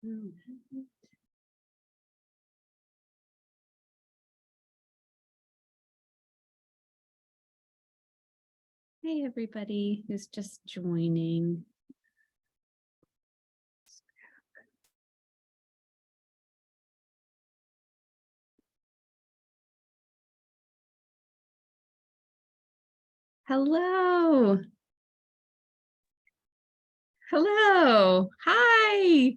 Hey, everybody who's just joining. Hello. Hello. Hi.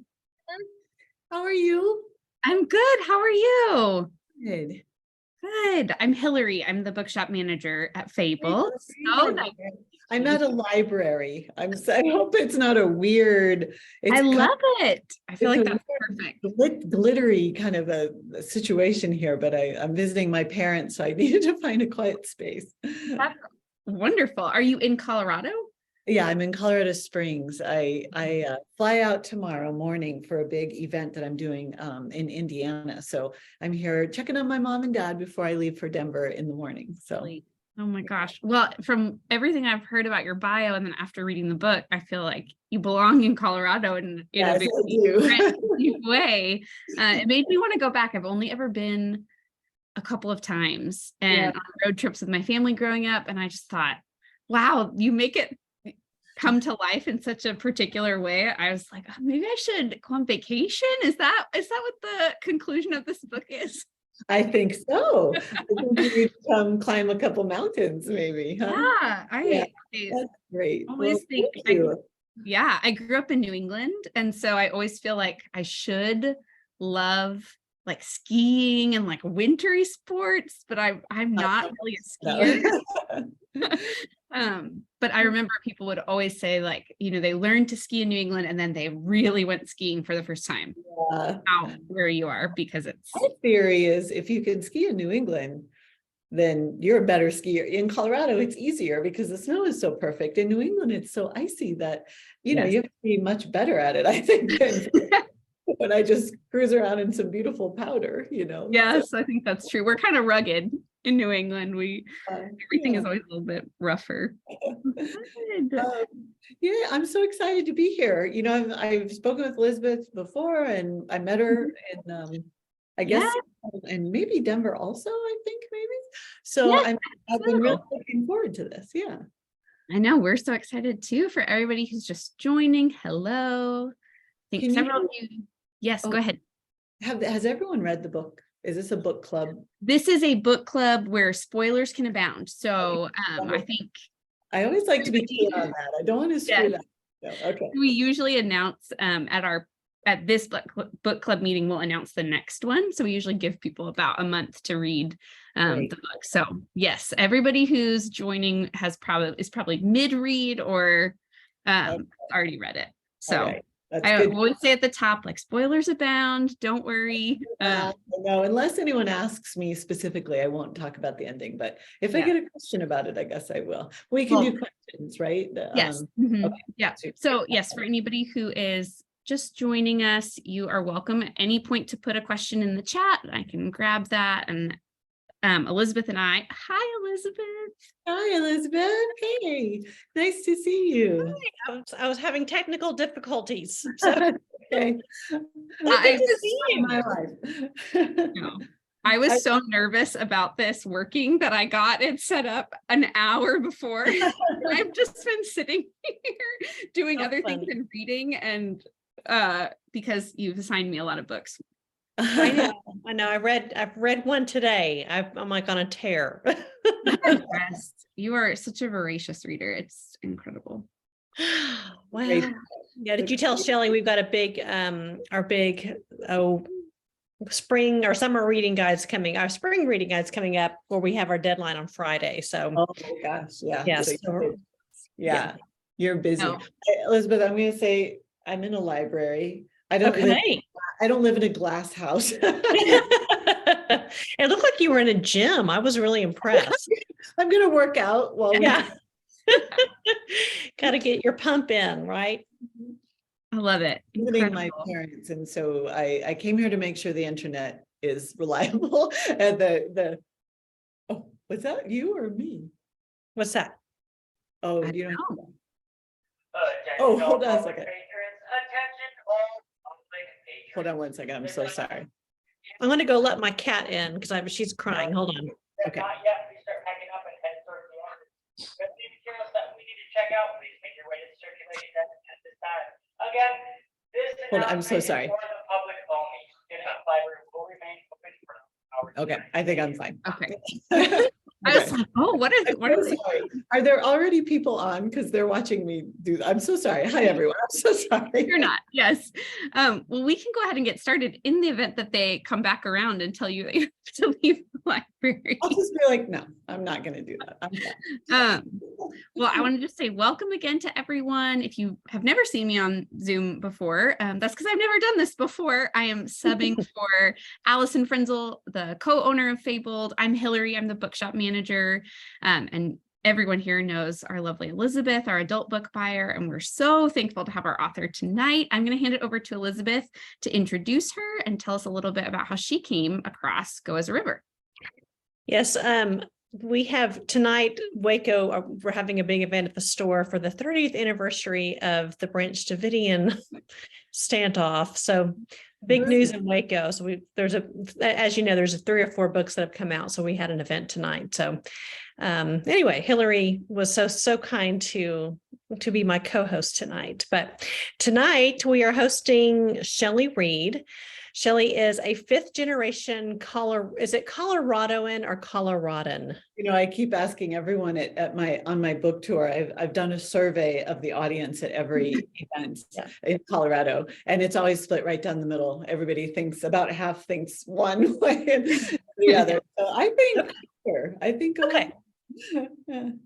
How are you? I'm good. How are you? Good. Good. I'm Hillary. I'm the bookshop manager at Fabled. I'm at a library. I hope it's not a weird. I love it. I feel like that's perfect. Glittery kind of a situation here, but I'm visiting my parents, so I needed to find a quiet space. That's wonderful. Are you in Colorado? Yeah, I'm in Colorado Springs. I fly out tomorrow morning for a big event that I'm doing in Indiana. So I'm here checking on my mom and dad before I leave for Denver in the morning. So, oh my gosh. Well, from everything I've heard about your bio, and then after reading the book, I feel like you belong in Colorado in a big way. It made me want to go back. I've only ever been a couple of times and on road trips with my family growing up. And I just thought, wow, you make it come to life in such a particular way. I was like, oh, maybe I should go on vacation. Is that what the conclusion of this book is? I think so. I think you need to come climb a couple mountains, maybe. Huh? Yeah, that's great. Always think. I grew up in New England, and so I always feel like I should love like skiing and like wintry sports, but I'm not really a skier. But I remember people would always say, like, they learned to ski in New England and then they really went skiing for the first time out where you are, because it's my theory is if you can ski in New England, then you're a better skier. In Colorado, it's easier because the snow is so perfect. In New England, it's so icy that you have to be much better at it, I think, than when I just cruise around in some beautiful powder, Yes, so. I think that's true. We're kind of rugged in New England. Everything is always a little bit rougher. I'm so excited to be here. I've spoken with Elizabeth before, and I met her in I guess and maybe Denver also, I think maybe. So I've been really looking forward to this. Yeah. I know, we're so excited too. For everybody who's just joining, hello. I think several of you. Yes, go ahead. Has everyone read the book? Is this a book club? This is a book club where spoilers can abound. So I think I always like to be clear on that. I don't want to screw that. No, okay. We usually announce at this book club meeting, we'll announce the next one. So we usually give people about a month to read the book. So yes, everybody who's joining is probably mid-read or already read it. So I always say at the top, like, spoilers abound, don't worry. No, unless anyone asks me specifically, I won't talk about the ending, but if I get a question about it, I guess I will. We can do questions, right? Yes. Yeah. So yes, for anybody who is just joining us, you are welcome at any point to put a question in the chat. I can grab that. And Elizabeth and hi, Elizabeth. Hi, Elizabeth. Hey, nice to see you. Hi. I was having technical difficulties. So. Okay. I was so nervous about this working that I got it set up an hour before. I've just been sitting here doing other things and reading, and because you've assigned me a lot of books. I know. I've read one today. I'm like on a tear. You are such a voracious reader. It's incredible. Wow. Yeah. Did you tell Shelley we've got a big our big spring or summer reading guides coming? Our spring reading guides coming up, where we have our deadline on Friday. So oh my gosh, yeah. So, you're busy. Elizabeth, I'm going to say I'm in a library. I don't live in a glass house. It looked like you were in a gym. I was really impressed. I'm going to work out while got to get your pump in, right? I love it. Visiting my parents, and so I came here to make sure the internet is reliable. And was that you or me? What's that? Oh, you don't know. Oh, hold on a second. hold on one second. I'm so sorry. I'm going to go let my cat in because she's crying. Hold on. Okay. Not yet. We start packing up and head towards the end. But the materials that we need to check out, please make your way to the circulation desk at this time. Again, this Hold on, I'm so announcement is sorry. for the public only. Student library will remain open for hours. Okay, I think I'm fine. Okay. I was like, oh, what is So sorry. Are there already people on? Because they're watching me do that. I'm so sorry. Hi, everyone. I'm so sorry. You're not. Yes. Well, we can go ahead and get started in the event that they come back around and tell you that you have to leave the library. I'll just be like, no, I'm not going to do that. I'm fine. Well, I want to just say welcome again to everyone. If you have never seen me on Zoom before, that's because I've never done this before. I am subbing for Allison Frenzel, the co-owner of Fabled. I'm Hillary. I'm the bookshop manager. And everyone here knows our lovely Elizabeth, our adult book buyer, and we're so thankful to have our author tonight. I'm going to hand it over to Elizabeth to introduce her and tell us a little bit about how she came across Go as a River. Yes, we have tonight, Waco, we're having a big event at the store for the 30th anniversary of the Branch Davidian standoff. So big news in Waco. So as you know, there's 3 or 4 books that have come out. So we had an event tonight. So anyway, Hillary was so kind to be my co-host tonight. But tonight we are hosting Shelley Read. Shelley is a 5th generation is it Coloradoan or Coloradan? You know, I keep asking everyone on my book tour. I've done a survey of the audience at every event in Colorado, and it's always split right down the middle. Everybody thinks about half thinks one way and the other. So I think Okay.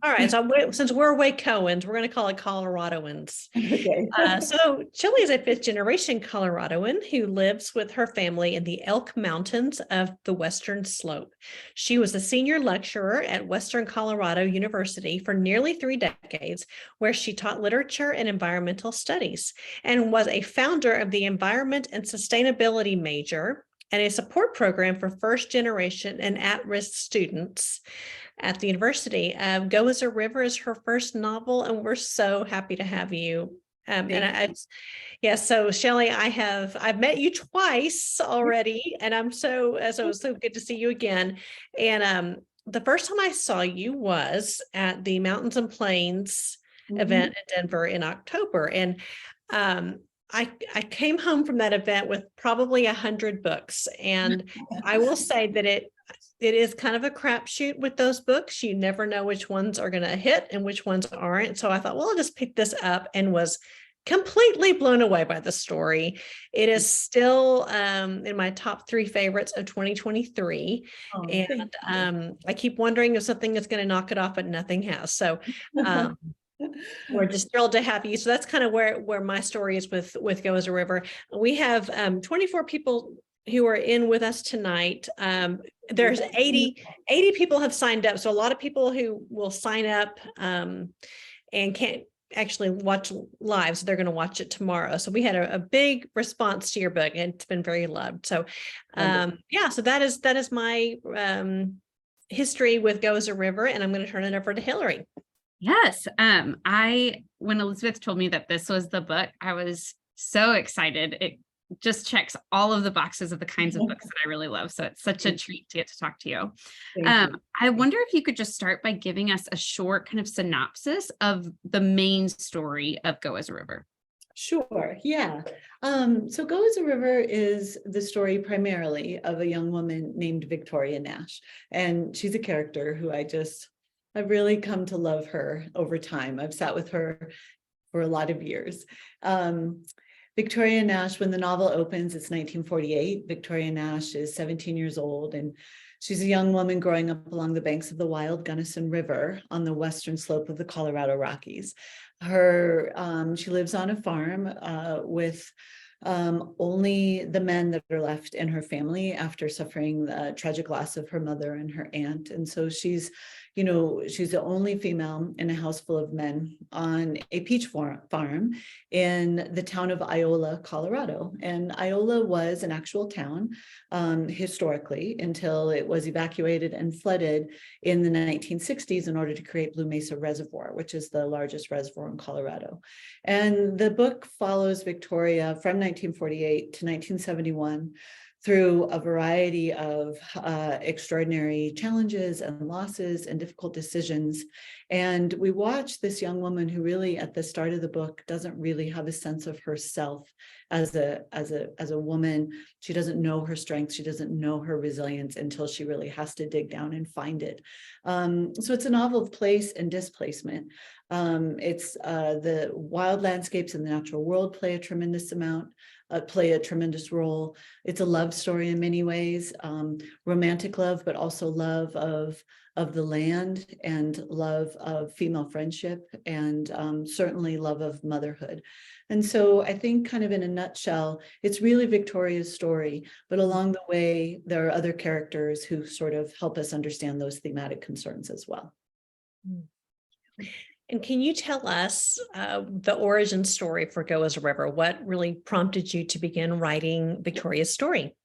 All right. So since we're Wacoans, we're going to call it Coloradoans. Okay. So Shelley is a 5th generation Coloradoan who lives with her family in the Elk Mountains of the Western Slope. She was a senior lecturer at Western Colorado University for nearly 3 decades, where she taught literature and environmental studies, and was a founder of the Environment and Sustainability major and a support program for first generation and at-risk students at the university. Go as a River is her first novel, and we're so happy to have you. So Shelley, I've met you twice already, and I'm so good to see you again. And the first time I saw you was at the Mountains and Plains event in Denver in October, and I came home from that event with probably 100 books, and I will say that it is kind of a crapshoot with those books. You never know which ones are going to hit and which ones aren't. So I thought, well, I'll just pick this up, and was completely blown away by the story. It is still in my top 3 favorites of 2023. And I keep wondering if something is going to knock it off, but nothing has. So we're just thrilled to have you. So that's kind of where my story is with Go as a River. We have 24 people who are in with us tonight. There's 80 people have signed up. So a lot of people who will sign up and can't actually watch live. So they're going to watch it tomorrow. So we had a big response to your book, and it's been very loved. So so that is my history with Go as a River, and I'm going to turn it over to Hillary. Yes. When Elizabeth told me that this was the book, I was so excited. It just checks all of the boxes of the kinds of books that I really love. So it's such a treat to get to talk to you. I wonder if you could just start by giving us a short kind of synopsis of the main story of Go as a River. Sure. Yeah. So Go as a River is the story primarily of a young woman named Victoria Nash. And she's a character who I've really come to love her over time. I've sat with her for a lot of years. Victoria Nash, when the novel opens, it's 1948. Victoria Nash is 17 years old, and she's a young woman growing up along the banks of the wild Gunnison River on the western slope of the Colorado Rockies. She lives on a farm with only the men that are left in her family after suffering the tragic loss of her mother and her aunt. And so she's she's the only female in a house full of men on a peach farm in the town of Iola, Colorado. And Iola was an actual town historically until it was evacuated and flooded in the 1960s in order to create Blue Mesa Reservoir, which is the largest reservoir in Colorado. And the book follows Victoria from 1948 to 1971 through a variety of extraordinary challenges and losses and difficult decisions. And we watch this young woman who really at the start of the book doesn't really have a sense of herself as a woman. She doesn't know her strength. She doesn't know her resilience until she really has to dig down and find it. So it's a novel of place and displacement. It's the wild landscapes and the natural world play a tremendous role. It's a love story in many ways, romantic love, but also love of the land and love of female friendship and certainly love of motherhood. And so I think kind of in a nutshell, it's really Victoria's story, but along the way, there are other characters who sort of help us understand those thematic concerns as well. And can you tell us the origin story for Go as a River? What really prompted you to begin writing Victoria's story?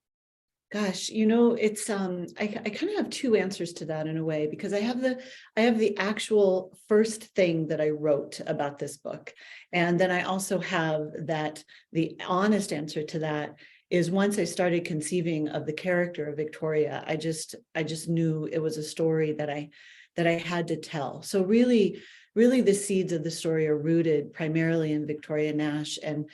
Gosh, it's I kind of have two answers to that in a way, because I have the actual first thing that I wrote about this book. And then I also have the honest answer to that is once I started conceiving of the character of Victoria, I just knew it was a story that I had to tell. So really the seeds of the story are rooted primarily in Victoria Nash and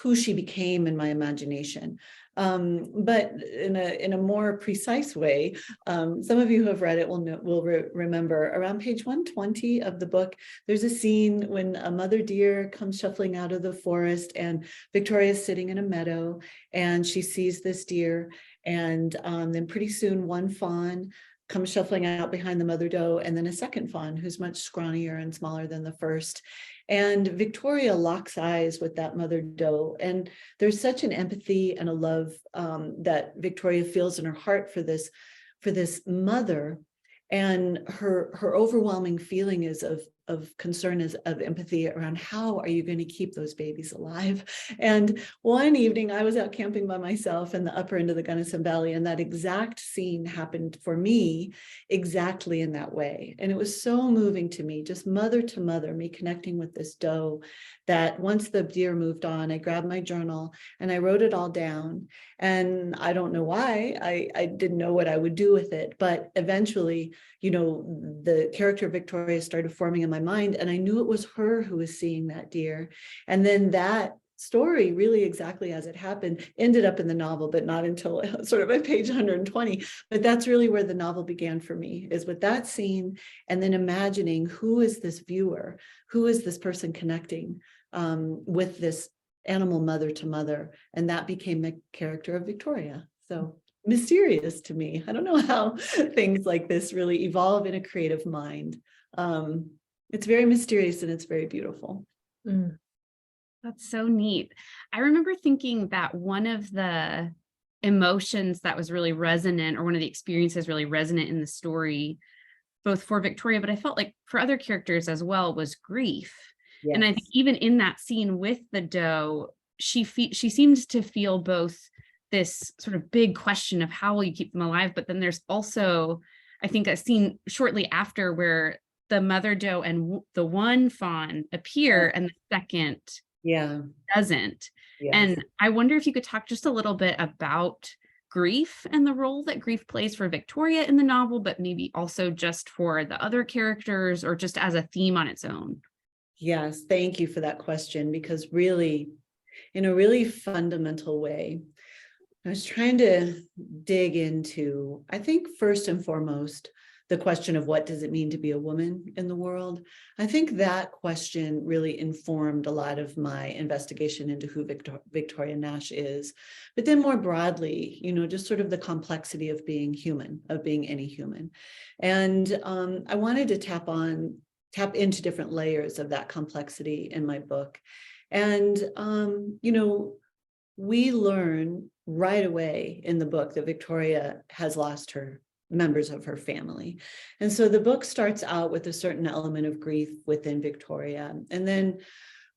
who she became in my imagination. But in a more precise way, some of you who have read it will remember around page 120 of the book, there's a scene when a mother deer comes shuffling out of the forest and Victoria is sitting in a meadow and she sees this deer, and then pretty soon one fawn comes shuffling out behind the mother doe, and then a second fawn who's much scrawnier and smaller than the first. And Victoria locks eyes with that mother doe. And there's such an empathy and a love that Victoria feels in her heart for this mother. And her overwhelming feeling is of concern, is of empathy around how are you going to keep those babies alive? And one evening I was out camping by myself in the upper end of the Gunnison Valley, and that exact scene happened for me exactly in that way. And it was so moving to me, just mother to mother, me connecting with this doe, that once the deer moved on, I grabbed my journal and I wrote it all down. And I don't know why, I didn't know what I would do with it, but eventually, the character of Victoria started forming in my mind, and I knew it was her who was seeing that deer. And then that story, really exactly as it happened, ended up in the novel, but not until sort of at page 120. But that's really where the novel began for me, is with that scene, and then imagining who is this viewer, who is this person connecting with this animal mother to mother, and that became the character of Victoria. So mysterious to me. I don't know how things like this really evolve in a creative mind. It's very mysterious and it's very beautiful. That's so neat. I remember thinking that one of the emotions that was really resonant, or one of the experiences really resonant in the story, both for Victoria, but I felt like for other characters as well, was grief. Yes. And I think even in that scene with the doe, she seems to feel both this sort of big question of how will you keep them alive, but then there's also, I think, a scene shortly after where the mother doe and the one fawn appear and the second doesn't. Yes. And I wonder if you could talk just a little bit about grief and the role that grief plays for Victoria in the novel, but maybe also just for the other characters, or just as a theme on its own. Yes, thank you for that question, because really, in a really fundamental way, I was trying to dig into, I think first and foremost, the question of what does it mean to be a woman in the world. I think that question really informed a lot of my investigation into who Victoria Nash is. But then more broadly, just sort of the complexity of being human, of being any human. And I wanted to tap into different layers of that complexity in my book. And, we learn right away in the book that Victoria has lost her members of her family. And so the book starts out with a certain element of grief within Victoria. And then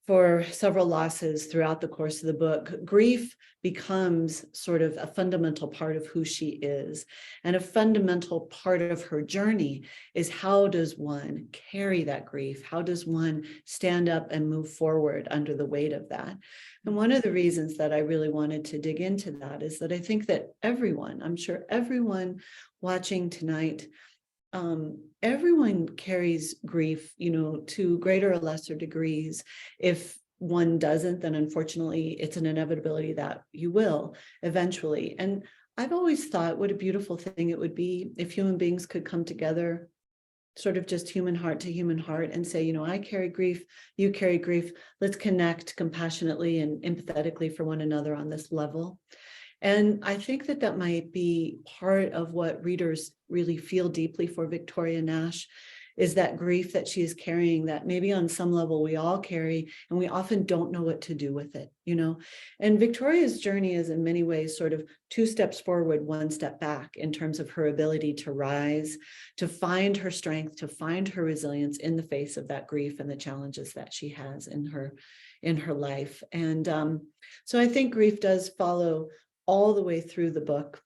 for several losses throughout the course of the book, grief becomes sort of a fundamental part of who she is. And a fundamental part of her journey is, how does one carry that grief? How does one stand up and move forward under the weight of that? And one of the reasons that I really wanted to dig into that is that I think that everyone, I'm sure everyone watching tonight, everyone carries grief, to greater or lesser degrees. If one doesn't, then unfortunately it's an inevitability that you will eventually. And I've always thought what a beautiful thing it would be if human beings could come together, sort of just human heart to human heart, and say, I carry grief, you carry grief. Let's connect compassionately and empathetically for one another on this level. And I think that that might be part of what readers really feel deeply for Victoria Nash, is that grief that she is carrying, that maybe on some level we all carry, and we often don't know what to do with it, And Victoria's journey is in many ways sort of 2 steps forward, 1 step back in terms of her ability to rise, to find her strength, to find her resilience in the face of that grief and the challenges that she has in her life. And so I think grief does follow all the way through the book.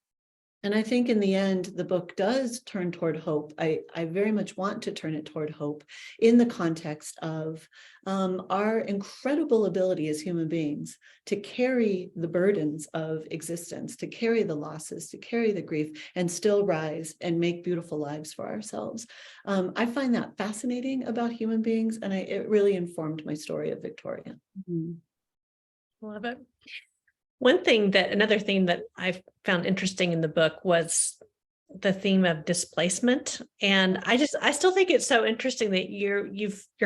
And I think in the end, the book does turn toward hope. I very much want to turn it toward hope in the context of our incredible ability as human beings to carry the burdens of existence, to carry the losses, to carry the grief, and still rise and make beautiful lives for ourselves. I find that fascinating about human beings, and it really informed my story of Victoria. Mm-hmm. Love it. Another theme that I found interesting in the book was the theme of displacement. And I still think it's so interesting that your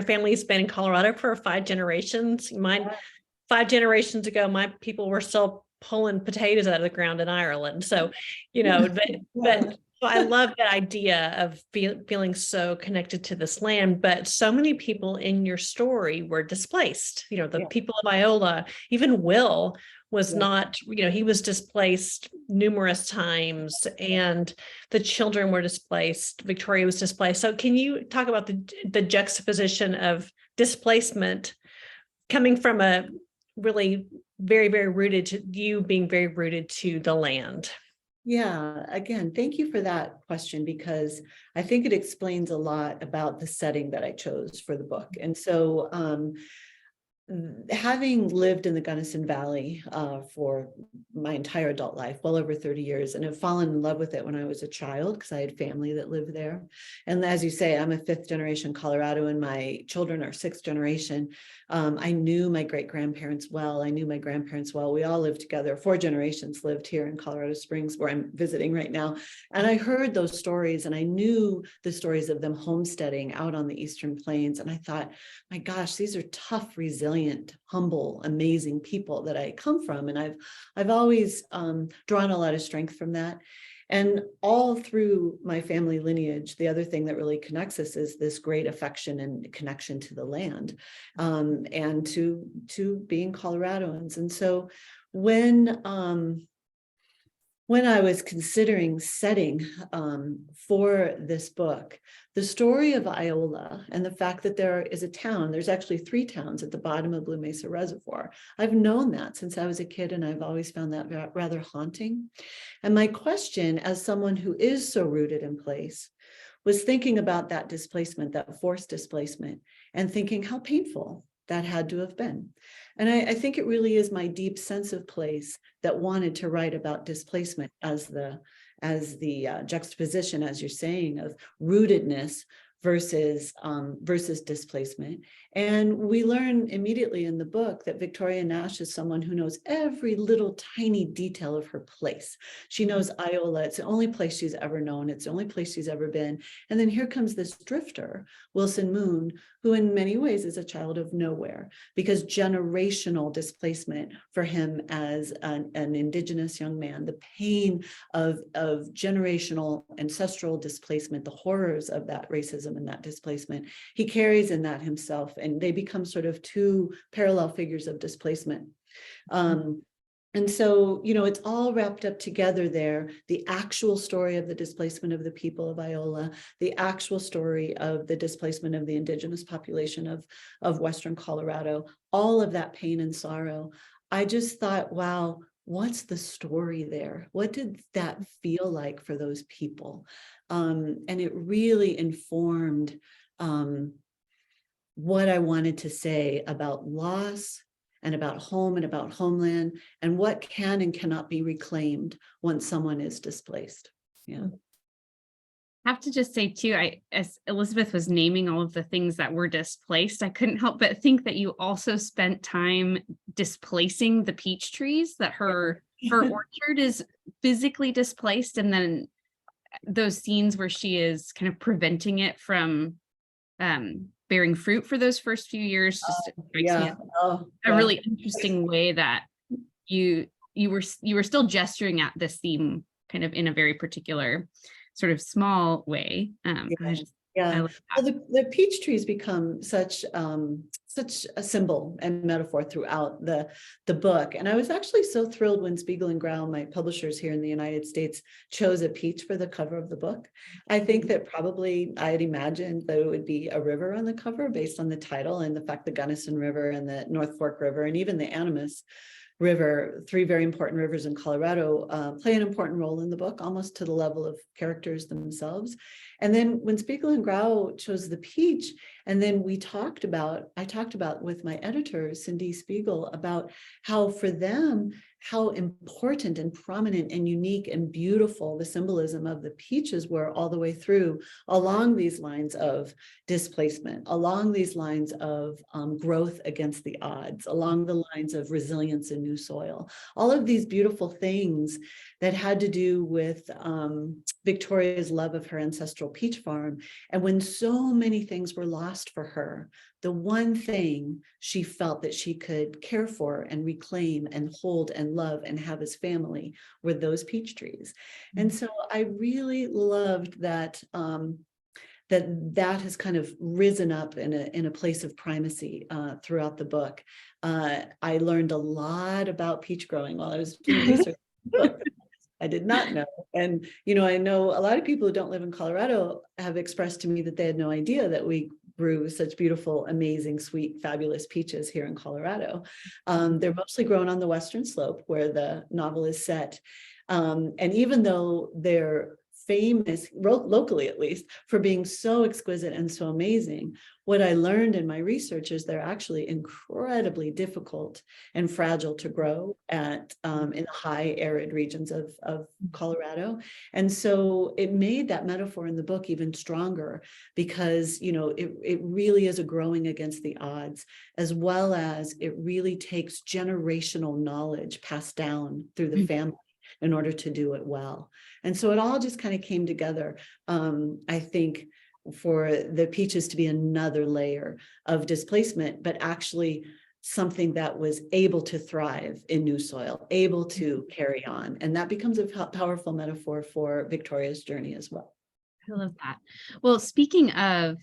family's been in Colorado for 5 generations. Mine, 5 generations ago, my people were still pulling potatoes out of the ground in Ireland. So, but I love that idea of feeling so connected to this land. But so many people in your story were displaced. The people of Iola, even Will was not, he was displaced numerous times, and the children were displaced. Victoria was displaced. So can you talk about the juxtaposition of displacement coming from a really very, very rooted to you being very rooted to the land? Yeah, again, thank you for that question, because I think it explains a lot about the setting that I chose for the book. And so having lived in the Gunnison Valley for my entire adult life, well over 30 years, and have fallen in love with it when I was a child because I had family that lived there. And as you say, I'm a 5th generation Colorado, and my children are 6th generation. I knew my great-grandparents well. I knew my grandparents well. We all lived together. 4 generations lived here in Colorado Springs, where I'm visiting right now. And I heard those stories, and I knew the stories of them homesteading out on the Eastern Plains. And I thought, my gosh, these are tough, resilient, humble, amazing people that I come from. And I've always drawn a lot of strength from that. And all through my family lineage, the other thing that really connects us is this great affection and connection to the land, and to being Coloradoans. And so when I was considering setting for this book, the story of Iola and the fact that there is a town, there's actually 3 towns at the bottom of Blue Mesa Reservoir. I've known that since I was a kid, and I've always found that rather haunting. And my question, as someone who is so rooted in place, was thinking about that displacement, that forced displacement, and thinking how painful that had to have been. And I think it really is my deep sense of place that wanted to write about displacement as the juxtaposition, as you're saying, of rootedness versus displacement. And we learn immediately in the book that Victoria Nash is someone who knows every little tiny detail of her place. She knows Iola. It's the only place she's ever known. It's the only place she's ever been. And then here comes this drifter, Wilson Moon, who in many ways is a child of nowhere, because generational displacement for him as an Indigenous young man, the pain of generational ancestral displacement, the horrors of that racism and that displacement, he carries in that himself, and they become sort of 2 parallel figures of displacement. And so, it's all wrapped up together there. The actual story of the displacement of the people of Iola, the actual story of the displacement of the indigenous population of Western Colorado, all of that pain and sorrow. I just thought, wow, what's the story there? What did that feel like for those people? And it really informed what I wanted to say about loss, and about home and about homeland, and what can and cannot be reclaimed once someone is displaced. Yeah. I have to just say too, as Elizabeth was naming all of the things that were displaced, I couldn't help but think that you also spent time displacing the peach trees, that her orchard is physically displaced, and then those scenes where she is kind of preventing it from bearing fruit for those first few years, just a really interesting way that you were still gesturing at this theme kind of in a very particular sort of small way. Well, the peach trees become such a symbol and metaphor throughout the book. And I was actually so thrilled when Spiegel and Grau, my publishers here in the United States, chose a peach for the cover of the book. I think that probably I had imagined that it would be a river on the cover based on the title and the fact the Gunnison River and the North Fork River and even the Animas River, 3 very important rivers in Colorado, play an important role in the book, almost to the level of characters themselves. And then when Spiegel and Grau chose the peach, and then I talked about with my editor, Cindy Spiegel, about how for them, how important and prominent and unique and beautiful the symbolism of the peaches were all the way through, along these lines of displacement, along these lines of growth against the odds, along the lines of resilience in new soil, all of these beautiful things that had to do with Victoria's love of her ancestral peach farm. And when so many things were lost for her, the one thing she felt that she could care for and reclaim and hold and love and have as family were those peach trees. And so I really loved that that has kind of risen up in a place of primacy throughout the book. I learned a lot about peach growing while I was doing research. I did not know. And, I know a lot of people who don't live in Colorado have expressed to me that they had no idea that we grew such beautiful, amazing, sweet, fabulous peaches here in Colorado. They're mostly grown on the western slope where the novel is set. And even though they're famous, locally at least, for being so exquisite and so amazing, what I learned in my research is they're actually incredibly difficult and fragile to grow at in the high arid regions of Colorado. And so it made that metaphor in the book even stronger because, it really is a growing against the odds, as well as it really takes generational knowledge passed down through the family in order to do it well. And so it all just kind of came together, I think, for the peaches to be another layer of displacement, but actually something that was able to thrive in new soil, able to carry on. And that becomes a powerful metaphor for Victoria's journey as well. I love that. Well, speaking of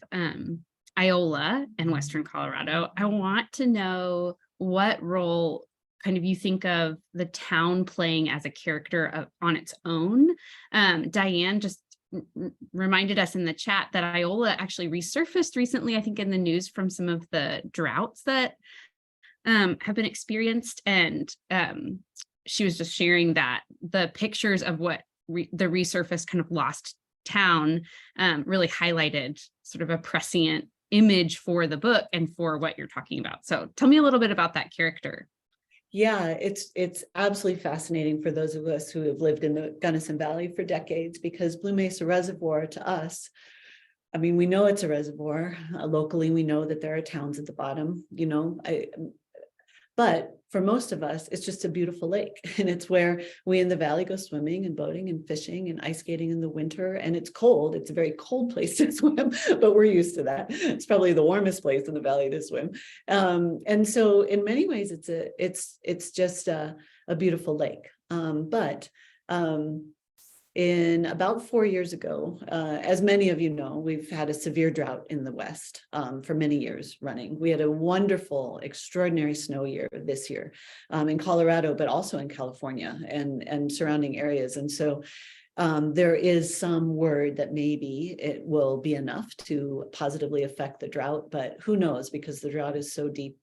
Iola and Western Colorado, I want to know what role kind of you think of the town playing as a character on its own. Diane just reminded us in the chat that Iola actually resurfaced recently, I think in the news, from some of the droughts that have been experienced. And she was just sharing that the pictures of what the resurfaced kind of lost town really highlighted sort of a prescient image for the book and for what you're talking about. So tell me a little bit about that character. Yeah, it's absolutely fascinating for those of us who have lived in the Gunnison Valley for decades, because Blue Mesa Reservoir to us, I mean, we know it's a reservoir. Locally, we know that there are towns at the bottom, but for most of us, it's just a beautiful lake. And it's where we in the valley go swimming and boating and fishing and ice skating in the winter. And it's cold. It's a very cold place to swim, but we're used to that. It's probably the warmest place in the valley to swim. And so in many ways, it's just a beautiful lake. But in about 4 years ago, as many of you know, we've had a severe drought in the West for many years running. We had a wonderful, extraordinary snow year this year in Colorado, but also in California and surrounding areas. And so there is some word that maybe it will be enough to positively affect the drought, but who knows, because the drought is so deep.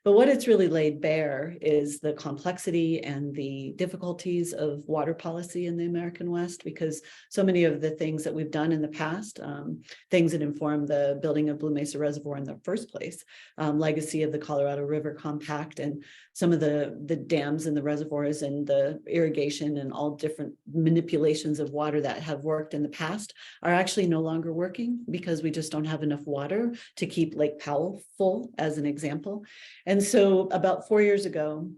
But what it's really laid bare is the complexity and the difficulties of water policy in the American West, because so many of the things that we've done in the past, things that informed the building of Blue Mesa Reservoir in the first place, legacy of the Colorado River Compact, and some of the dams and the reservoirs and the irrigation and all different manipulations of water that have worked in the past are actually no longer working because we just don't have enough water to keep Lake Powell full, as an example. And so about 4 years ago,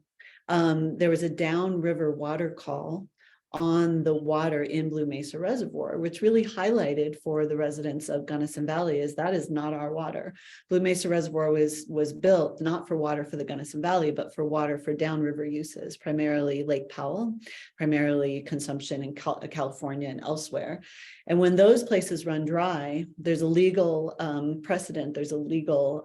there was a downriver water call on the water in Blue Mesa Reservoir, which really highlighted for the residents of Gunnison Valley is that is not our water. Blue Mesa Reservoir was built not for water for the Gunnison Valley, but for water for downriver uses, primarily Lake Powell, primarily consumption in California and elsewhere. And when those places run dry, there's a legal precedent, there's a legal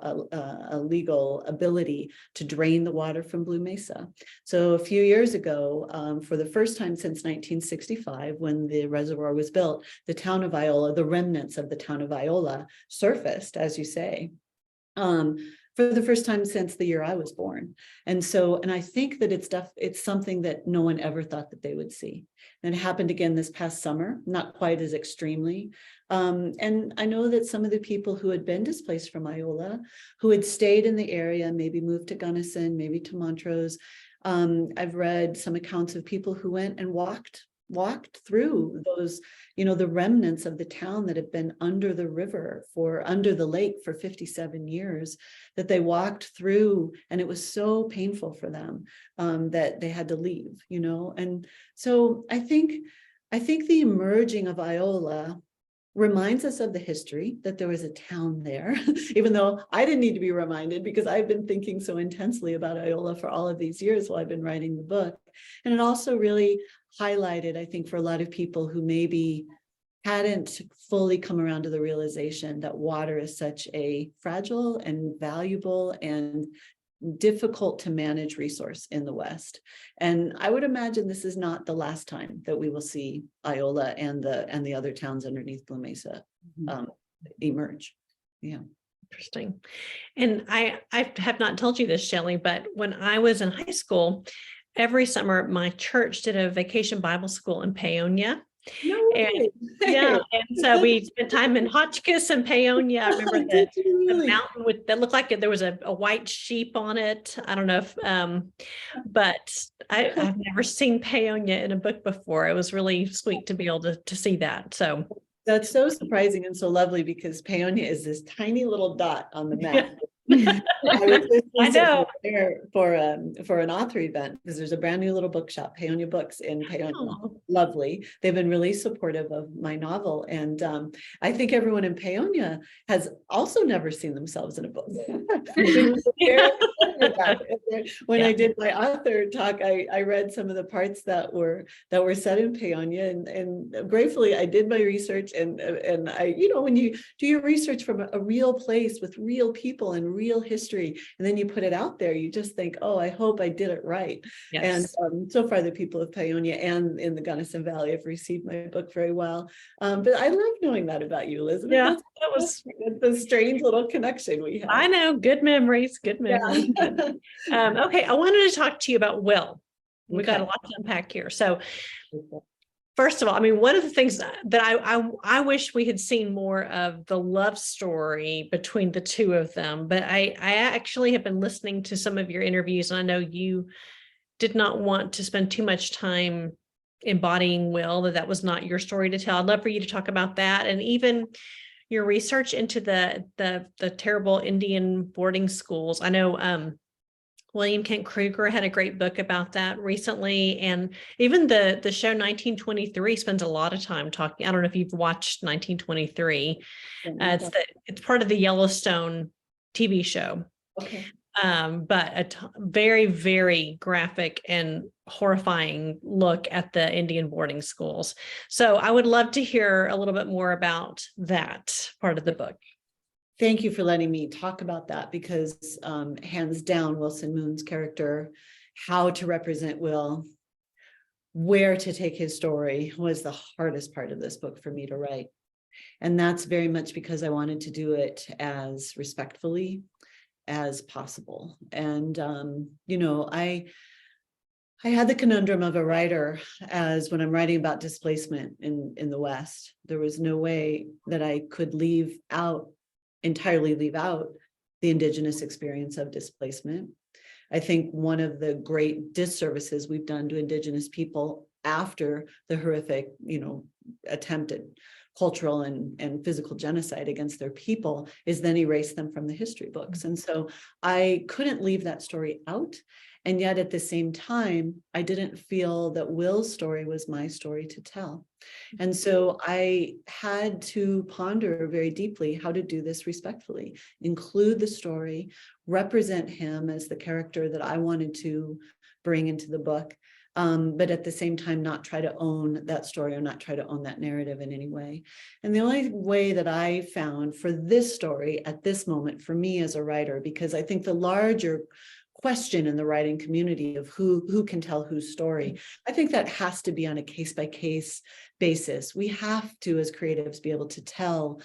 ability to drain the water from Blue Mesa. So a few years ago, for the first time since 1965, when the reservoir was built, the town of Iola, the remnants of the town of Iola surfaced, as you say, for the first time since the year I was born. And so, and I think that it's something that no one ever thought that they would see. And it happened again this past summer, not quite as extremely. And I know that some of the people who had been displaced from Iola, who had stayed in the area, maybe moved to Gunnison, maybe to Montrose. I've read some accounts of people who went and walked through those, the remnants of the town that had been under the river under the lake for 57 years, that they walked through, and it was so painful for them that they had to leave, And so I think the emerging of Iola reminds us of the history, that there was a town there, even though I didn't need to be reminded because I've been thinking so intensely about Iola for all of these years while I've been writing the book. And it also really highlighted, I think, for a lot of people who maybe hadn't fully come around to the realization that water is such a fragile and valuable and difficult to manage resource in the West. And I would imagine this is not the last time that we will see Iola and the other towns underneath Blue Mesa emerge. Yeah. Interesting. And I have not told you this, Shelley, but when I was in high school, every summer my church did a vacation Bible school in Paonia. No way. And so we spent time in Hotchkiss and Paonia. I remember the mountain that looked like there was a white sheep on it. I don't know if, but I've never seen Paonia in a book before. It was really sweet to be able to see that. So that's so surprising and so lovely because Paonia is this tiny little dot on the map. I know for an author event because there's a brand new little bookshop, Paonia Books in Paonia. Oh. Lovely. They've been really supportive of my novel, and I think everyone in Paonia has also never seen themselves in a book. When I did my author talk, I read some of the parts that were set in Paonia, and gratefully I did my research, and I, when you do your research from a real place with real people and real history, and then you put it out there, you just think, oh, I hope I did it right. Yes. And so far the people of Paonia and in the Gunnison Valley have received my book very well. But I love knowing that about you, Elizabeth. Yeah, that was the strange little connection we have. I know, good memories. Yeah. Okay, I wanted to talk to you about Will. We got a lot to unpack here. So first of all, I mean, one of the things that I wish we had seen more of the love story between the two of them, but I actually have been listening to some of your interviews, and I know you did not want to spend too much time embodying Will, that was not your story to tell. I'd love for you to talk about that, and even your research into the terrible Indian boarding schools. I know William Kent Kruger had a great book about that recently. And even the show 1923 spends a lot of time talking. I don't know if you've watched 1923. It's part of the Yellowstone TV show. Okay. but a very, very graphic and horrifying look at the Indian boarding schools. So I would love to hear a little bit more about that part of the book. Thank you for letting me talk about that, because hands down, Wilson Moon's character, how to represent Will, where to take his story, was the hardest part of this book for me to write. And that's very much because I wanted to do it as respectfully as possible. And, you know, I had the conundrum of a writer, as when I'm writing about displacement in the West, there was no way that I could entirely leave out the Indigenous experience of displacement. I think one of the great disservices we've done to Indigenous people after the horrific, you know, attempted cultural and physical genocide against their people is then erase them from the history books. And so I couldn't leave that story out. And yet at the same time, I didn't feel that Will's story was my story to tell. And so I had to ponder very deeply how to do this respectfully, include the story, represent him as the character that I wanted to bring into the book, but at the same time, not try to own that story or not try to own that narrative in any way. And the only way that I found for this story at this moment, for me as a writer, because I think the larger question in the writing community of who can tell whose story, I think that has to be on a case-by-case basis. We have to, as creatives, be able to tell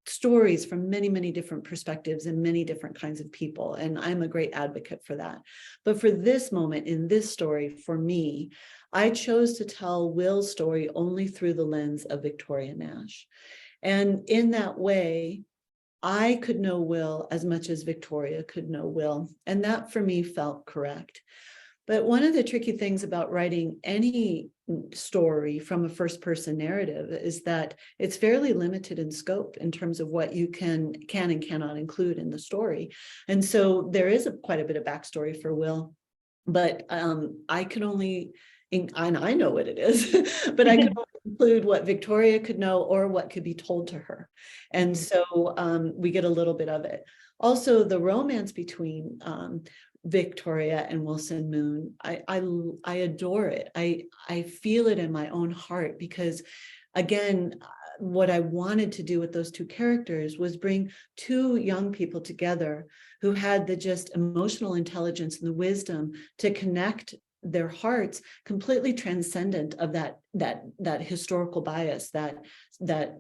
stories from many, many different perspectives and many different kinds of people. And I'm a great advocate for that. But for this moment in this story, for me, I chose to tell Will's story only through the lens of Victoria Nash. And in that way, I could know Will as much as Victoria could know Will. And that for me felt correct. But one of the tricky things about writing any story from a first person narrative is that it's fairly limited in scope in terms of what you can and cannot include in the story. And so there is quite a bit of backstory for Will, but I can only, and I know what it is, but I could only include what Victoria could know or what could be told to her. And so we get a little bit of it. Also, the romance between Victoria and Wilson Moon, I adore it. I feel it in my own heart because, again, what I wanted to do with those two characters was bring two young people together who had the just emotional intelligence and the wisdom to connect their hearts, completely transcendent of that historical bias, that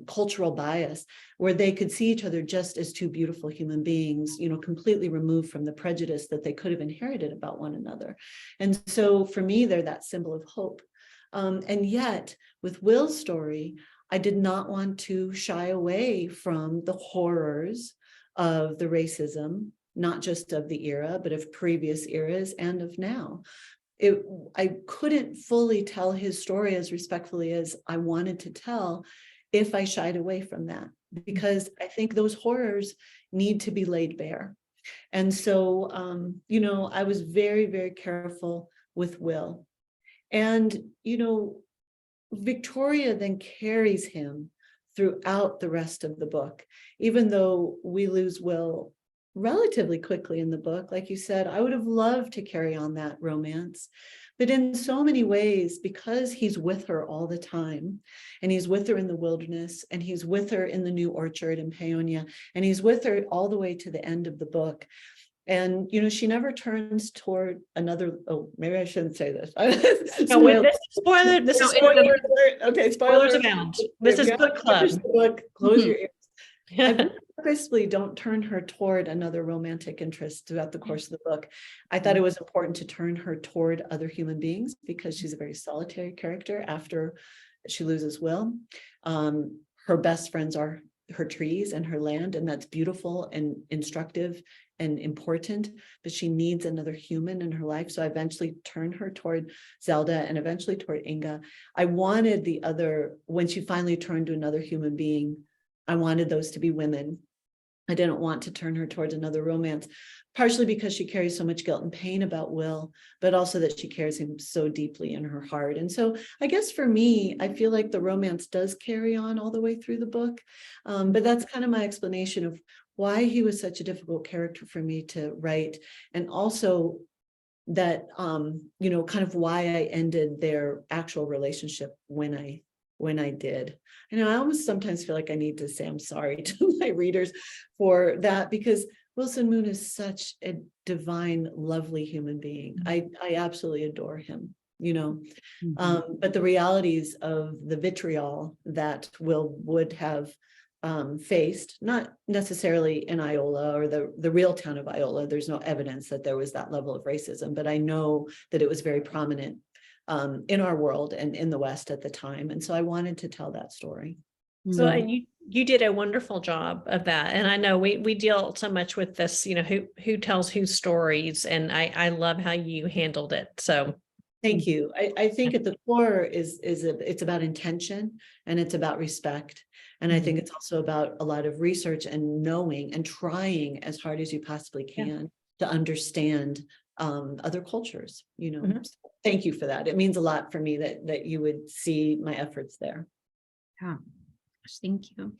cultural bias, where they could see each other just as two beautiful human beings, you know, completely removed from the prejudice that they could have inherited about one another. And so for me, they're that symbol of hope. And yet with Will's story, I did not want to shy away from the horrors of the racism, not just of the era, but of previous eras and of now. I couldn't fully tell his story as respectfully as I wanted to tell if I shied away from that, because I think those horrors need to be laid bare. And so, you know, I was very, very careful with Will. And, you know, Victoria then carries him throughout the rest of the book, even though we lose Will relatively quickly in the book. Like you said, I would have loved to carry on that romance, but in so many ways, because he's with her all the time, and he's with her in the wilderness, and he's with her in the new orchard in Paonia, and he's with her all the way to the end of the book. And, you know, she never turns toward another, oh, maybe I shouldn't say this. No, this is spoiler. This is spoiler. Okay, Spoilers abound. This is book club. Close your ears. I purposely don't turn her toward another romantic interest throughout the course of the book. I thought it was important to turn her toward other human beings because she's a very solitary character after she loses Will. Her best friends are her trees and her land, and that's beautiful and instructive and important, but she needs another human in her life. So I eventually turned her toward Zelda and eventually toward Inga. I wanted the other, when she finally turned to another human being, I wanted those to be women. I didn't want to turn her towards another romance, partially because she carries so much guilt and pain about Will, but also that she carries him so deeply in her heart. And so I guess for me, I feel like the romance does carry on all the way through the book. But that's kind of my explanation of why he was such a difficult character for me to write, and also that kind of why I ended their actual relationship when I did. I almost sometimes feel like I need to say I'm sorry to my readers for that, because Wilson Moon is such a divine, lovely human being. I absolutely adore him, but the realities of the vitriol that Will would have faced, not necessarily in Iola or the real town of Iola. There's no evidence that there was that level of racism, but I know that it was very prominent in our world and in the West at the time. And so I wanted to tell that story. So, and you did a wonderful job of that. And I know we deal so much with this, who tells whose stories, and I love how you handled it. So thank you. I think at the core it's about intention, and it's about respect. And I think it's also about a lot of research and knowing and trying as hard as you possibly can to understand other cultures, So thank you for that. It means a lot for me that you would see my efforts there. Yeah, thank you.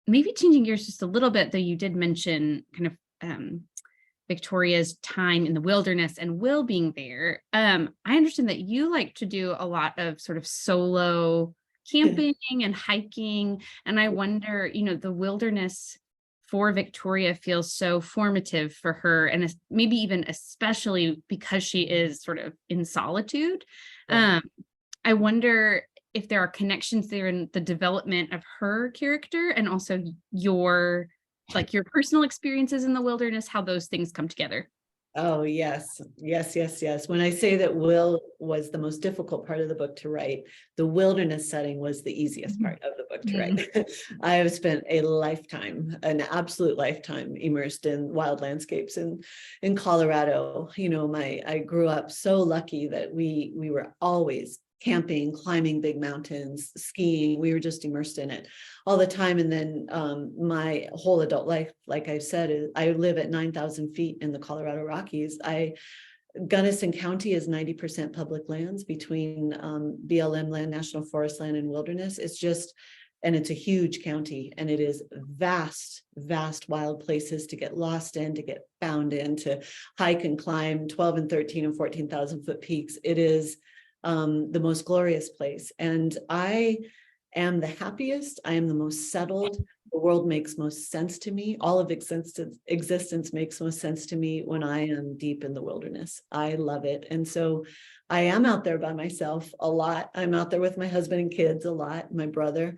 Maybe changing gears just a little bit, though, you did mention kind of Victoria's time in the wilderness and Will being there. I understand that you like to do a lot of sort of solo camping and hiking. And I wonder, the wilderness for Victoria feels so formative for her, and maybe even especially because she is sort of in solitude. I wonder if there are connections there in the development of her character, and also your personal experiences in the wilderness, how those things come together. Oh, yes. When I say that Will was the most difficult part of the book to write, the wilderness setting was the easiest part of the book to write. I have spent an absolute lifetime immersed in wild landscapes in Colorado. I grew up so lucky that we were always camping, climbing big mountains, skiing. We were just immersed in it all the time. And then my whole adult life, like I said, is I live at 9,000 feet in the Colorado Rockies. Gunnison County is 90% public lands between BLM land, National Forest land, and wilderness. And it's a huge county, and it is vast wild places to get lost in, to get found in, to hike and climb 12 and 13 and 14,000 foot peaks. It is the most glorious place. And I am the happiest. I am the most settled. The world makes most sense to me. All of existence makes most sense to me when I am deep in the wilderness. I love it. And so I am out there by myself a lot. I'm out there with my husband and kids a lot, my brother.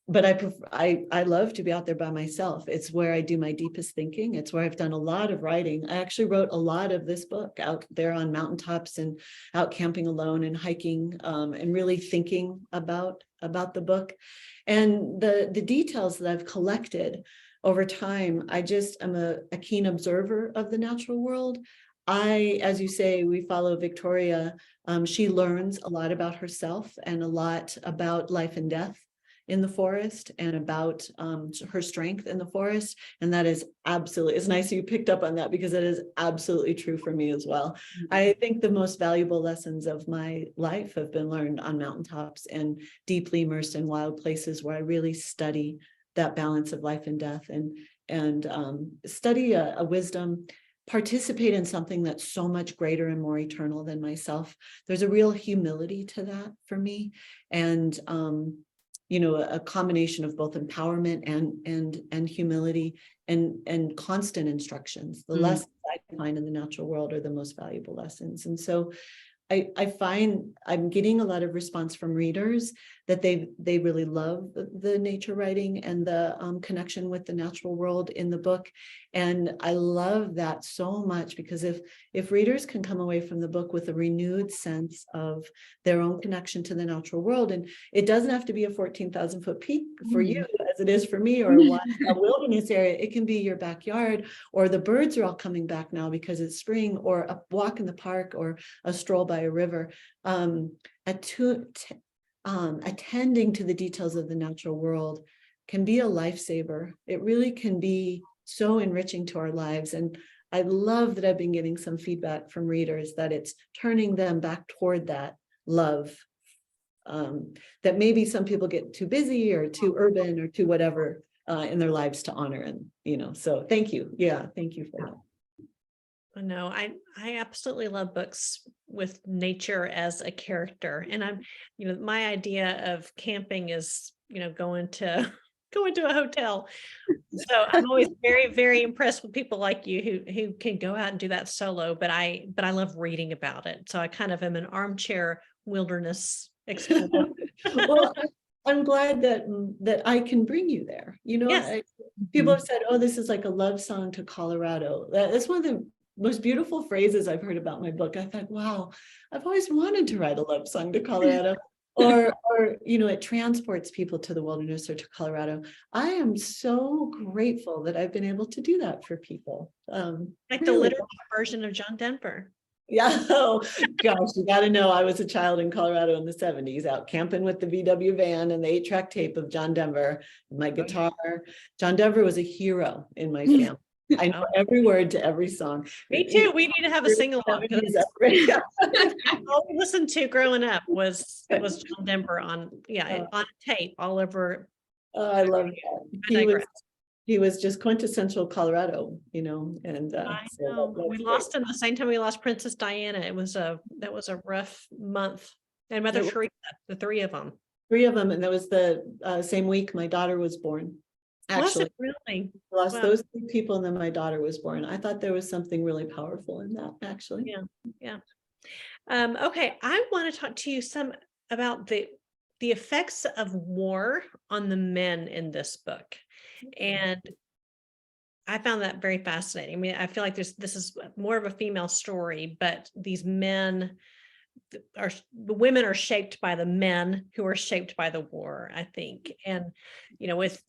But I love to be out there by myself. It's where I do my deepest thinking. It's where I've done a lot of writing. I actually wrote a lot of this book out there on mountaintops and out camping alone and hiking, and really thinking about the book. And the details that I've collected over time, I'm a keen observer of the natural world. As you say, we follow Victoria. She learns a lot about herself and a lot about life and death in the forest, and about her strength in the forest. And that is absolutely, it's nice you picked up on that, because that is absolutely true for me as well. I think the most valuable lessons of my life have been learned on mountaintops and deeply immersed in wild places, where I really study that balance of life and death, and study a wisdom, participate in something that's so much greater and more eternal than myself. There's a real humility to that for me. And a combination of both empowerment and humility and constant instructions. The lessons I find in the natural world are the most valuable lessons. And so I find I'm getting a lot of response from readers that they really love the nature writing and the connection with the natural world in the book. And I love that so much, because if readers can come away from the book with a renewed sense of their own connection to the natural world, and it doesn't have to be a 14,000 foot peak for you as it is for me, or a wilderness area. It can be your backyard, or the birds are all coming back now because it's spring, or a walk in the park, or a stroll by a river. Attending to the details of the natural world can be a lifesaver. It really can be so enriching to our lives. And I love that I've been getting some feedback from readers that it's turning them back toward that love, that maybe some people get too busy or too urban or too whatever in their lives to honor. And, so thank you. Yeah. Thank you for that. No, I absolutely love books with nature as a character. And my idea of camping is, going to a hotel. So I'm always very, very impressed with people like you who can go out and do that solo, but I love reading about it. So I kind of am an armchair wilderness explorer. Well, I'm glad that I can bring you there. Yes. People have said, oh, this is like a love song to Colorado. That's one of the most beautiful phrases I've heard about my book. I thought, wow, I've always wanted to write a love song to Colorado. or it transports people to the wilderness or to Colorado. I am so grateful that I've been able to do that for people. Like really. the literature version of John Denver. Yeah. Oh gosh, you got to know, I was a child in Colorado in the 70s, out camping with the VW van and the 8-track tape of John Denver, my guitar. John Denver was a hero in my family. I know every word to every song. Me too. We need to have a sing-along. All we listened to growing up was John Denver on tape all over. Oh, I love that. He was just quintessential Colorado, and I know. We lost him the same time we lost Princess Diana. That was a rough month. And Mother Teresa, the three of them. And that was the same week my daughter was born. Actually, really? I lost those 3 people, and then my daughter was born. I thought there was something really powerful in that, actually. Yeah. Okay, I want to talk to you some about the effects of war on the men in this book. And I found that very fascinating. I mean, I feel like this is more of a female story, but these men the women are shaped by the men who are shaped by the war, I think. And,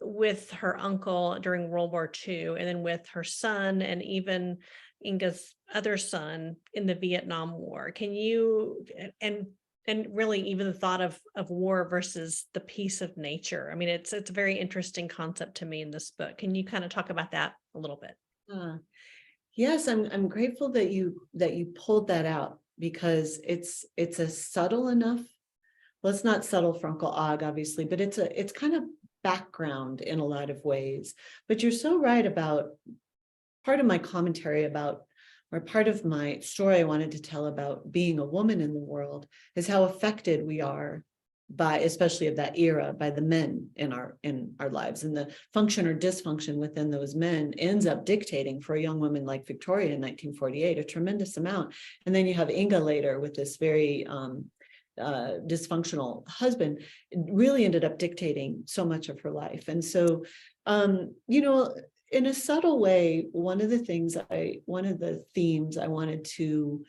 with her uncle during World War II, and then with her son, and even Inga's other son in the Vietnam War. Can you, and really even the thought of war versus the peace of nature. I mean, it's a very interesting concept to me in this book. Can you kind of talk about that a little bit? Yes, I'm grateful that you pulled that out, because it's a subtle enough. Well, it's not subtle for Uncle Og, obviously, but it's kind of background in a lot of ways. But you're so right about part of my commentary about, or part of my story I wanted to tell about being a woman in the world, is how affected we are by, especially of that era, by the men in our lives, and the function or dysfunction within those men ends up dictating for a young woman like Victoria in 1948 a tremendous amount. And then you have Inga later with this very dysfunctional husband. It really ended up dictating so much of her life. And so in a subtle way, one of the themes I wanted to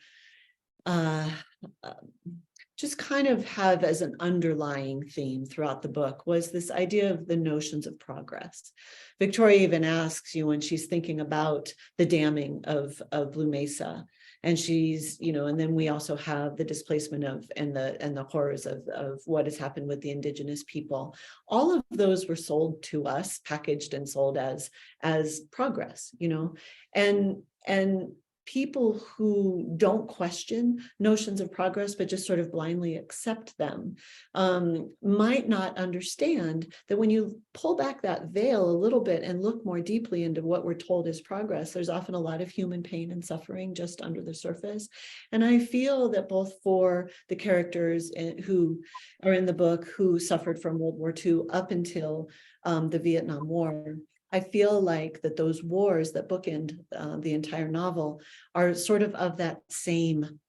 just kind of have as an underlying theme throughout the book was this idea of the notions of progress. Victoria even asks you, when she's thinking about the damming of Blue Mesa, and she's, and then we also have the displacement of and the horrors of what has happened with the indigenous people. All of those were sold to us, packaged and sold as progress, and people who don't question notions of progress, but just sort of blindly accept them, might not understand that when you pull back that veil a little bit and look more deeply into what we're told is progress, there's often a lot of human pain and suffering just under the surface. And I feel that both for the characters who are in the book who suffered from World War II up until the Vietnam War, I feel like that those wars that bookend the entire novel are sort of that same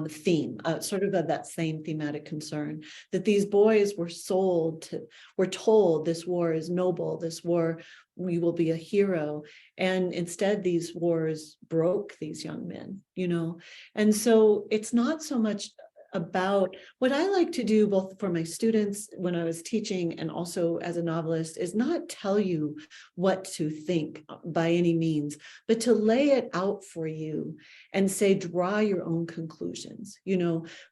theme, sort of that same thematic concern, that these boys were told this war is noble, this war, we will be a hero. And instead these wars broke these young men, And so it's not so much about what I like to do, both for my students when I was teaching and also as a novelist, is not tell you what to think by any means, but to lay it out for you and say, draw your own conclusions.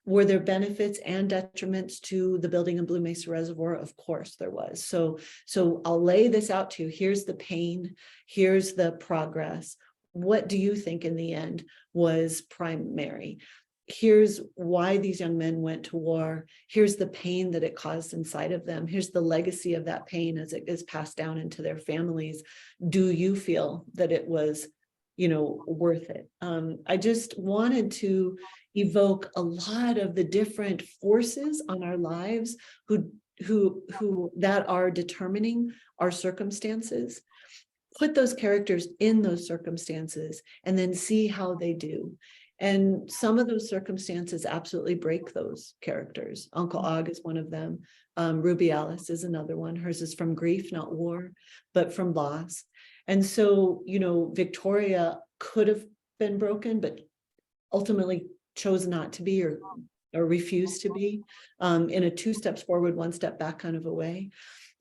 Were there benefits and detriments to the building of Blue Mesa Reservoir? Of course there was. So I'll lay this out to you. Here's the pain, here's the progress. What do you think in the end was primary? here's why these young men went to war. Here's the pain that it caused inside of them. Here's the legacy of that pain as it is passed down into their families. Do you feel that it was, worth it? I just wanted to evoke a lot of the different forces on our lives who that are determining our circumstances. Put those characters in those circumstances and then see how they do. And some of those circumstances absolutely break those characters. Uncle Og is one of them. Ruby Alice is another one. Hers is from grief, not war, but from loss. And so, Victoria could have been broken, but ultimately chose not to be or refused to be, in a 2 steps forward, 1 step back kind of a way.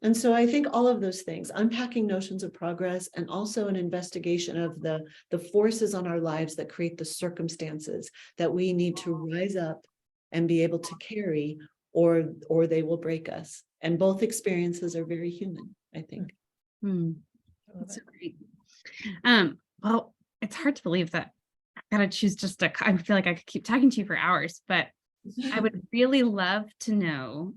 And so I think all of those things, unpacking notions of progress and also an investigation of the forces on our lives that create the circumstances that we need to rise up and be able to carry, or they will break us. And both experiences are very human, I think. That's great. Well, it's hard to believe that I gotta choose I feel like I could keep talking to you for hours, but I would really love to know,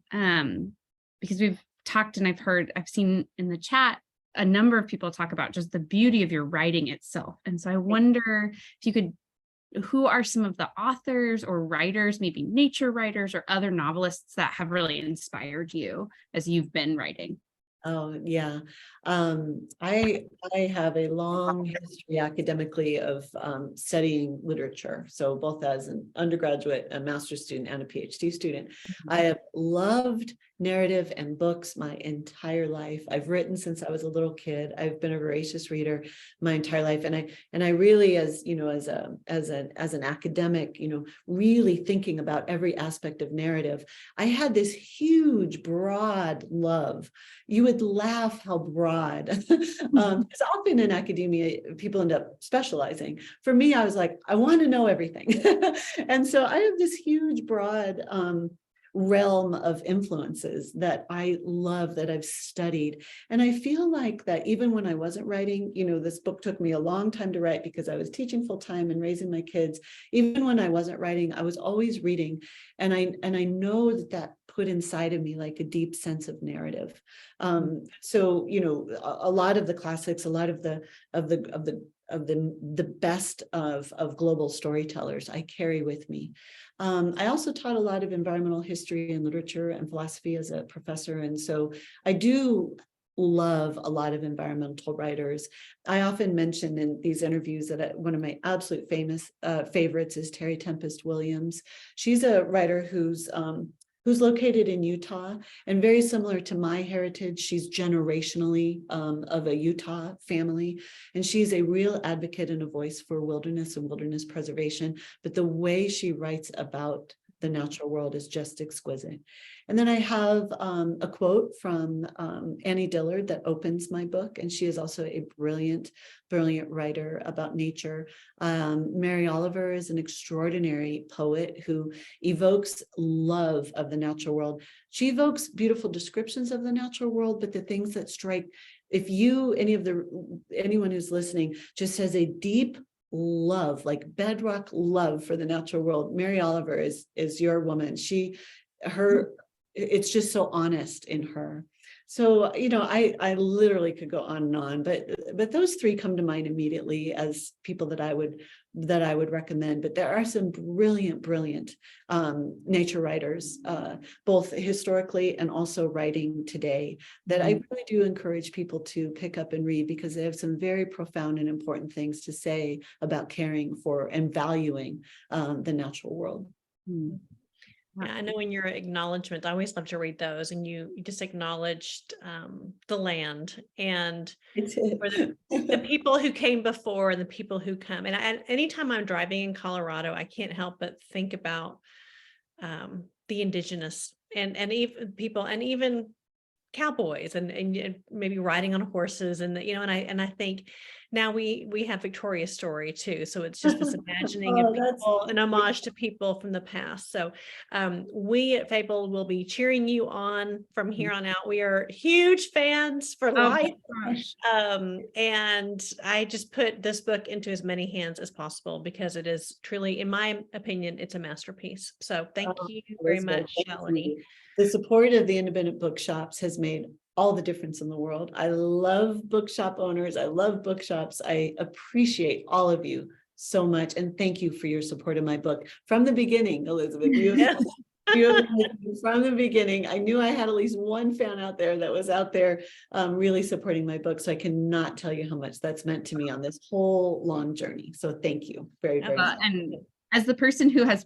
because we've talked and I've seen in the chat a number of people talk about just the beauty of your writing itself. And so I wonder if you could, who are some of the authors or writers, maybe nature writers or other novelists that have really inspired you as you've been writing? Oh, yeah. I have a long history academically of studying literature. So both as an undergraduate, a master's student, and a PhD student. I have loved narrative and books my entire life. I've written since I was a little kid. I've been a voracious reader my entire life. And I really, as an academic, really thinking about every aspect of narrative, I had this huge, broad love. You would laugh how broad, because often in academia, people end up specializing. For me, I was like, I want to know everything. And so I have this huge, broad realm of influences that I love, that I've studied. And I feel like that even when I wasn't writing, this book took me a long time to write because I was teaching full time and raising my kids. Even when I wasn't writing, I was always reading. And I know that put inside of me like a deep sense of narrative. So, a lot of the classics, a lot of the best of global storytellers I carry with me. I also taught a lot of environmental history and literature and philosophy as a professor. And so I do love a lot of environmental writers. I often mention in these interviews that one of my absolute favorites is Terry Tempest Williams. She's a writer who's located in Utah, and very similar to my heritage. She's generationally of a Utah family, and she's a real advocate and a voice for wilderness and wilderness preservation. But the way she writes about the natural world is just exquisite. And then I have a quote from Annie Dillard that opens my book, and she is also a brilliant writer about nature. Mary Oliver is an extraordinary poet who evokes love of the natural world. She evokes beautiful descriptions of the natural world, but the things that strike, if anyone who's listening just has a deep love, like bedrock love for the natural world, Mary Oliver is your woman. It's just so honest in her. So, I literally could go on and on, but those 3 come to mind immediately as people that I would recommend. But there are some brilliant nature writers, both historically and also writing today, that I really do encourage people to pick up and read, because they have some very profound and important things to say about caring for and valuing the natural world. Yeah, I know in your acknowledgement, I always love to read those, and you just acknowledged the land and for the people who came before and the people who come. And anytime I'm driving in Colorado, I can't help but think about the indigenous and even people, and even cowboys and maybe riding on horses, and and I think now we have Victoria's story too. So it's just this imagining Oh, of people, an homage to people from the past. So we at Fabled will be cheering you on from here on out. We are huge fans for life. Gosh. And I just put this book into as many hands as possible because it is truly, in my opinion, it's a masterpiece. So thank you very much, Shelley. The support of the independent bookshops has made all the difference in the world. I love bookshop owners. I love bookshops. I appreciate all of you so much. And thank you for your support of my book from the beginning, Elizabeth. You have from the beginning. I knew I had at least one fan out there that was out there really supporting my book. So I cannot tell you how much that's meant to me on this whole long journey. So thank you very, very much. And as the person who has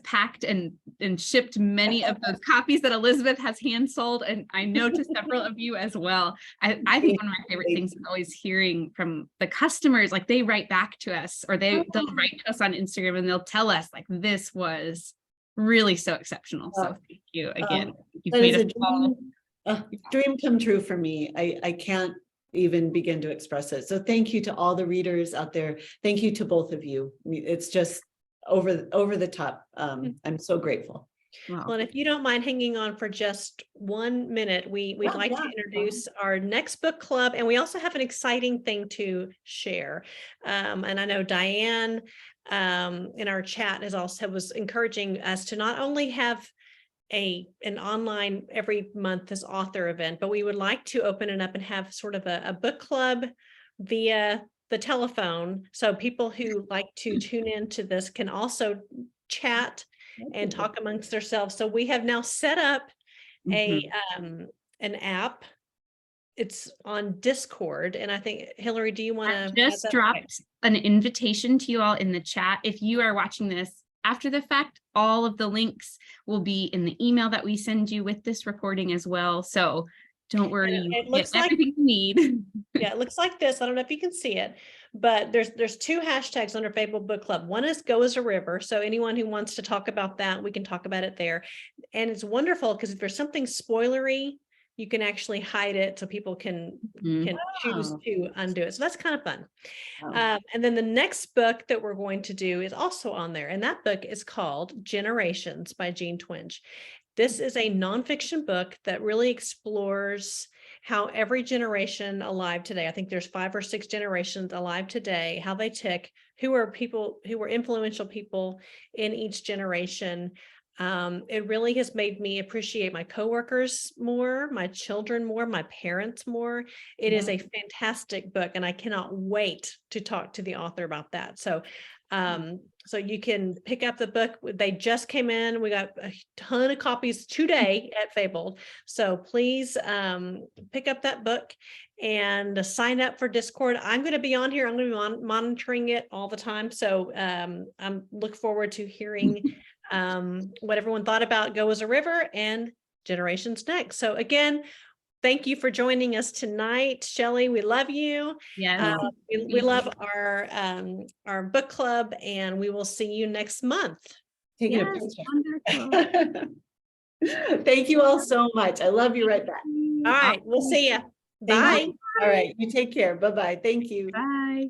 packed and shipped many of those copies that Elizabeth has hand sold, and I know to several of you as well. I think one of my favorite things is always hearing from the customers, like they write back to us, or they'll write to us on Instagram and they'll tell us like, this was really so exceptional. So thank you again. You've made us all dream come true for me. I can't even begin to express it. So thank you to all the readers out there. Thank you to both of you. It's just over the top. I'm so grateful. Wow. Well, and if you don't mind hanging on for just 1 minute, we'd like to introduce our next book club, and we also have an exciting thing to share. And I know Diane in our chat was encouraging us to not only have an online every month this author event, but we would like to open it up and have sort of a book club via the telephone. So people who like to tune into this can also chat and talk amongst themselves. So we have now set up an app. It's on Discord. And I think, Hillary, do you want to just dropped an invitation to you all in the chat? If you are watching this after the fact, all of the links will be in the email that we send you with this recording as well. So don't worry, it looks like everything you need. Yeah, it looks like this. I don't know if you can see it, but there's two hashtags under Fabled Book Club. One is Go as a River. So anyone who wants to talk about that, we can talk about it there. And it's wonderful because if there's something spoilery, you can actually hide it so people can choose to undo it. So that's kind of fun. And then the next book that we're going to do is also on there. And that book is called Generations by Jean Twenge. This is a nonfiction book that really explores how every generation alive today, I think there's 5 or 6 generations alive today, how they tick, who are influential people in each generation. It really has made me appreciate my coworkers more, my children more, my parents more. It is a fantastic book, and I cannot wait to talk to the author about that. So so you can pick up the book. They just came in. We got a ton of copies today at Fabled. So please pick up that book and sign up for Discord. I'm going to be on here. I'm going to be monitoring it all the time. So I'm look forward to hearing what everyone thought about Go as a River and Generations next. So again, thank you for joining us tonight. Shelley, we love you. Yes. We love our book club, and we will see you next month. Take Wonderful. Thank you all so much. I love you right back. All right, we'll see you. Bye. All right, you take care. Bye-bye. Thank you. Bye.